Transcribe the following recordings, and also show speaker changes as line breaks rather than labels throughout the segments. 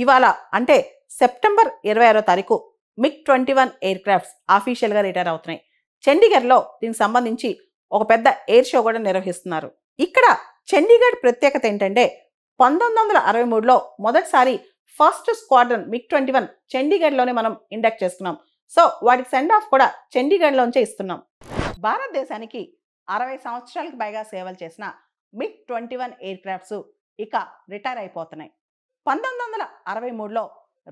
ఇవాళ అంటే సెప్టెంబర్ 26వ తారీఖు MiG-21 ఎయిర్ క్రాఫ్ట్స్ ఆఫీషియల్గా రిటైర్ అవుతున్నాయి. చండీగఢ్లో దీనికి సంబంధించి ఒక పెద్ద ఎయిర్ షో కూడా నిర్వహిస్తున్నారు. ఇక్కడ చండీగఢ్ ప్రత్యేకత ఏంటంటే 1963లో మొదటిసారి ఫస్ట్ స్క్వాడ్రన్ MiG-21 చండీగఢ్లోనే మనం ఇండక్ట్ చేసుకున్నాం. సో వాటికి సెండ్ ఆఫ్ కూడా చండీగఢ్లోంచే ఇస్తున్నాం. భారతదేశానికి 60 సంవత్సరాలకు పైగా సేవలు చేసిన MiG-21 ఎయిర్ క్రాఫ్ట్స్ ఇక రిటైర్ అయిపోతున్నాయి. 1963లో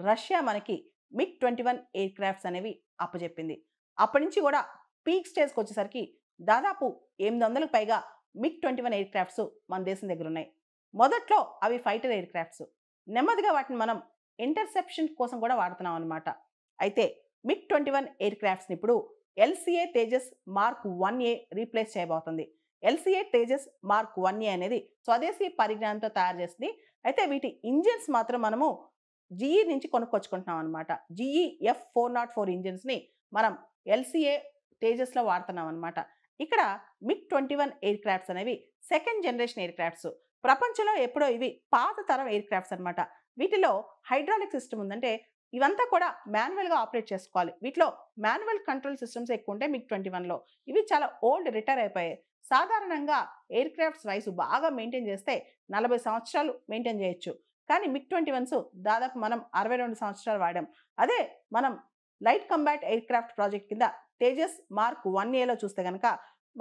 రష్యా మనకి MiG-21 ఎయిర్ క్రాఫ్ట్స్ అనేవి అప్పచెప్పింది. అప్పటి నుంచి కూడా పీక్ స్టేజ్కి వచ్చేసరికి దాదాపు 800కు పైగా MiG-21 ఎయిర్ క్రాఫ్ట్స్ మన దేశం దగ్గర ఉన్నాయి. మొదట్లో అవి ఫైటర్ ఎయిర్ క్రాఫ్ట్స్, నెమ్మదిగా వాటిని మనం ఇంటర్సెప్షన్ కోసం కూడా వాడుతున్నాం అనమాట. అయితే MiG-21 ఎయిర్ క్రాఫ్ట్స్ని ఇప్పుడు LCA Tejas mark 1A replace చేయబోతుంది. LCA తేజస్ మార్క్ 1A అనేది స్వదేశీ పరిజ్ఞానంతో తయారు చేసింది. అయితే వీటి ఇంజిన్స్ మాత్రం మనము GE నుంచి కొనుక్కొచ్చుకుంటున్నాం అనమాట. GE F404 ఇంజిన్స్ని మనం LCA తేజస్లో వాడుతున్నాం అనమాట. ఇక్కడ MiG-21 ఎయిర్ క్రాఫ్ట్స్ అనేవి సెకండ్ జనరేషన్ ఎయిర్ క్రాఫ్ట్స్. ప్రపంచంలో ఎప్పుడో ఇవి పాత తరం ఎయిర్ క్రాఫ్ట్స్ అనమాట. వీటిలో హైడ్రాలిక్ సిస్టమ్ ఉందంటే ఇవంతా కూడా మాన్యువల్గా ఆపరేట్ చేసుకోవాలి. వీటిలో మాన్యువల్ కంట్రోల్ సిస్టమ్స్ ఎక్కువ ఉంటాయి MiG-21లో. ఇవి చాలా ఓల్డ్, రిటైర్ అయిపోయాయి. సాధారణంగా ఎయిర్ క్రాఫ్ట్స్ వయసు బాగా మెయింటైన్ చేస్తే 40 సంవత్సరాలు మెయింటైన్ చేయొచ్చు. కానీ MiG-21s దాదాపు మనం 62 సంవత్సరాలు వాడాం. అదే మనం light combat air craft project కింద తేజస్ మార్క్ 1Aలో చూస్తే కనుక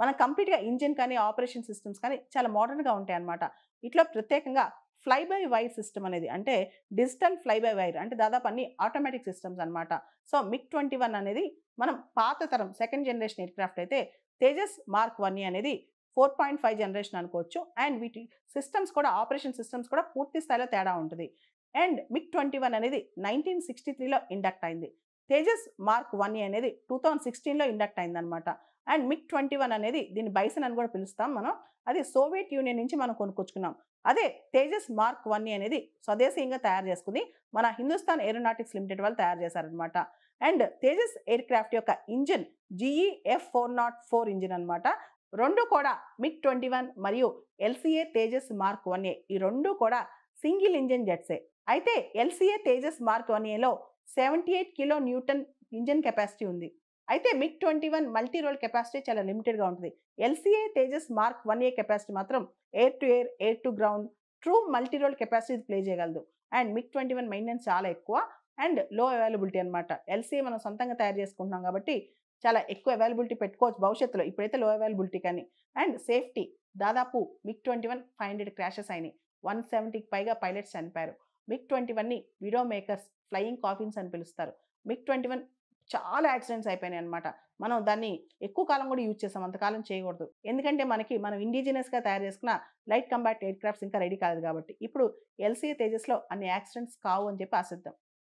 మనం కంప్లీట్గా ఇంజిన్ కానీ ఆపరేషన్ సిస్టమ్స్ కానీ చాలా మోడర్న్గా ఉంటాయి అన్నమాట. ఇట్లా ప్రత్యేకంగా ఫ్లై బై వైర్ సిస్టమ్ అనేది, అంటే డిజిటల్ ఫ్లై బై వైర్, అంటే దాదాపు అన్ని ఆటోమేటిక్ సిస్టమ్స్ అనమాట. సో MiG-21 అనేది మనం పాత తరం సెకండ్ జనరేషన్ ఎయిర్ క్రాఫ్ట్ అయితే తేజస్ మార్క్ 1A అనేది 4.5 జనరేషన్ అనుకోవచ్చు. అండ్ వీటి సిస్టమ్స్ కూడా, ఆపరేషన్ సిస్టమ్స్ కూడా పూర్తి స్థాయిలో తేడా ఉంటుంది. అండ్ MiG-21 అనేది 1963లో ఇండక్ట్ అయింది. తేజస్ మార్క్ 1A అనేది 2016లో ఇండక్ట్ అయిందనమాట. అండ్ MiG-21 అనేది దీన్ని బైసన్ అని కూడా పిలుస్తాం మనం. అది సోవియట్ యూనియన్ నుంచి మనం కొనుక్కొచ్చుకున్నాం. అదే తేజస్ మార్క్ 1A అనేది స్వదేశీయంగా తయారు చేసుకుంది మన హిందుస్థాన్ ఏరోనాటిక్స్ లిమిటెడ్ వాళ్ళు తయారు చేశారనమాట. అండ్ తేజస్ ఎయిర్ క్రాఫ్ట్ యొక్క ఇంజిన్ GE F404 ఇంజిన్ అనమాట. రెండు కూడా MiG-21 మరియు LCA తేజస్ మార్క్ 1A ఈ రెండు కూడా సింగిల్ ఇంజిన్ జెట్సే. అయితే LCA తేజస్ మార్క్ 1Aలో 78 కిలో న్యూటన్ ఇంజిన్ కెపాసిటీ ఉంది. అయితే MiG-21 మల్టీ రోల్ కెపాసిటీ చాలా లిమిటెడ్గా ఉంటుంది. LCA Tejas mark 1A capacity మాత్రం air to air, air to ground, true multi role capacity play చేయగలదు. అండ్ MiG-21 మెయింటెనెన్స్ చాలా ఎక్కువ అండ్ లో అవైలబిలిటీ అనమాట. LCA మనం సొంతంగా తయారు చేసుకుంటున్నాం కాబట్టి చాలా ఎక్కువ అవైలబిలిటీ పెట్టుకోవచ్చు భవిష్యత్తులో, ఇప్పుడైతే లో అవైలబిలిటీ కానీ. అండ్ సేఫ్టీ, దాదాపు MiG-21 500 క్రాషెస్ అయినాయి, 170కి పైగా పైలట్స్ చనిపోయారు. MiG-21ని విడో మేకర్స్, ఫ్లయింగ్ కాఫిన్స్ అని పిలుస్తారు. MiG-21 చాలా యాక్సిడెంట్స్ అయిపోయినాయి అనమాట. మనం దాన్ని ఎక్కువ కాలం కూడా యూజ్ చేసాం, అంతకాలం చేయకూడదు. ఎందుకంటే మనం ఇండిజినస్గా తయారు చేసుకున్న లైట్ కంబాట్ ఎయిర్ క్రాఫ్ట్స్ ఇంకా రెడీ కాలేదు కాబట్టి. ఇప్పుడు LCA తేజస్లో అన్ని యాక్సిడెంట్స్ కావు అని చెప్పి ఆశిద్దాం.